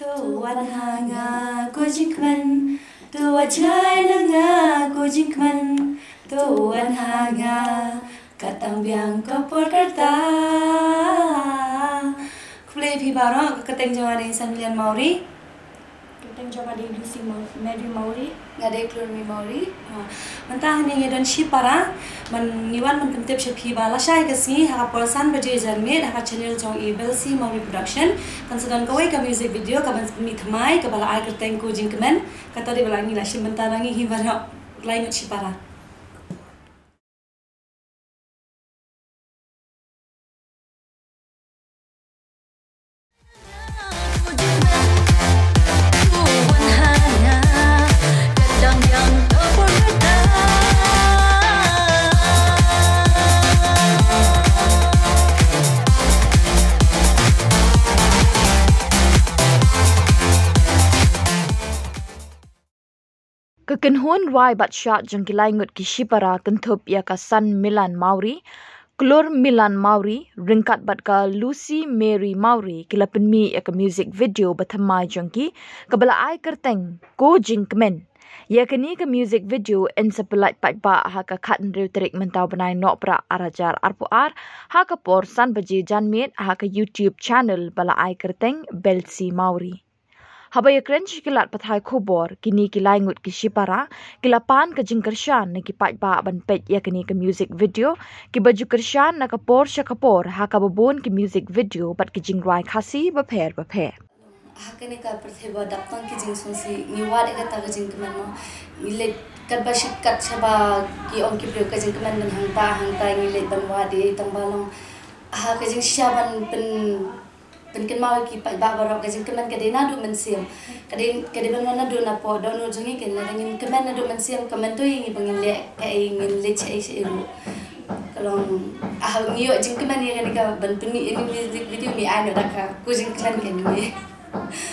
Tuan hanga ko jingkman, tua jai langa ko jingkman, tuan hanga katang biang kapor karta. Kulai pi barang keteng jawa dari Sanlian Maori, keteng jawa dari Lucy Mary Maori, ngadai keluar mi Maori. Mentah ni ngedan si para, meniwan mententip si bala syai kesini haka polsan baje jarmit haka channel jong Ebel si Maori Production. Kan sedang kawai ka music video ka ban mi thamai ka bala ai keteng ko jingkman, kata dia bala ni lah si mentah rangi hi barang lain si para. Kekenhuan Rai Batsyat jengkilai ngut kishipara kentup ya ka San Milan Maori, Klur Milan Maori, ringkat bat ka Lucy Mary Maori kila penmi ya ka music video bathamai jengki, kabala ai kerteng ko jingkmen. Ya kini ka music video en sepelat patba ha ka khatn riu terik mentau benai nok pra arajar arpuar ha ka por san baje janmit ha ka YouTube channel bala ai kerteng Belsi Maori. Habaya krench kilat pathai khobor kini kilai ngut kishipara kilapan ka jingkershan na kipat ba ban pet ya kini ka music video ki baju kershan na kapor syakapor ha ka babon ki music video bat ki jingrai khasi bapher. Hakane ka pertheba daptang ki jing sonsi niwad ega ta jing keman no ile kat bashit kat chaba ki on ki pre ka jing keman nan hangta ile ban wade tambalong ha ka jing shaban pen mau ki pa ba barok ka jing keman ka de na du mensiam ka de ban na du na po do no jungi ken na ngin keman na du mensiam keman tu ngi bangin le ngin le chai se ru kalong ngiyo jing keman ni ka ban pengi ini music video mi ai no da ka ku jing keman ken ni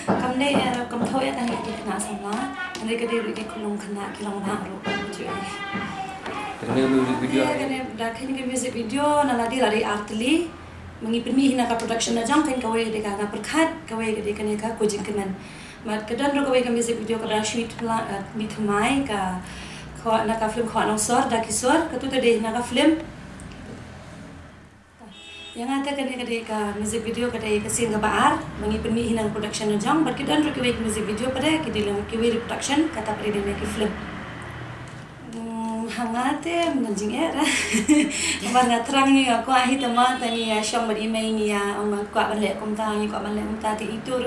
kam ne kam thoya ta ngi kena samla ande ka de ri kulung kena kilong ba ro ju kene music video kene da kene music video na lari artli mengi permi hina ka production na jam kan kawai de ka perkhat kawai de kan ka ko jingkeman mat kedan ro kawai ka music video ka shoot mi thamai ka kho na ka film kho nong sor da kisor ka tu de na ka film yang ada kan ka music video ka de ka sin ka baar mengi permi hina production na jam bar kedan ro kawai ka music video pada ki de lang kawai production kata pare de ki film hangate menjing era banga terang ni aku ahi tema tani ya syam bari mai ni ya ong ko bale kom ta ni ko bale kom ta ti itu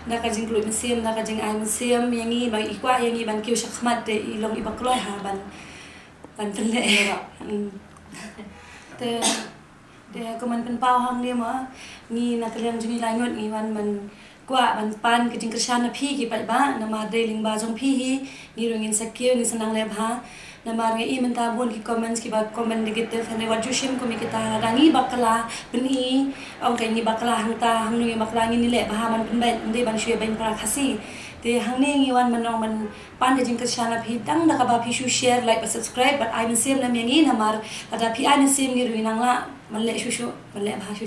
da ka jing klub museum da ka jing ai museum yang ni bang ikwa yang ni ban kiu syakmat de ilong ibakloi ha ban pele era te ko man pen pau hang ni ma ni na teliang juni langot ni ban kwa ban pan ke jing krishan na phi ki pa ba na ma de ling ba jong phi hi ni rongin sakio ni sanang le bha na mar nge i menta bon ki comments ki ba comment negative ne wa jushim ko mi kita rangi bakala bni ong kai ni bakala hangta hang ni bakala ni le ba man pen ben de ban shue ben pra khasi te hang ne ngi wan manong man pan de jing krishan na phi tang da ka ba phi shu share like ba subscribe but I will same na mi ngi na mar ada phi I will same ni ruinang la man le shu man le ba shu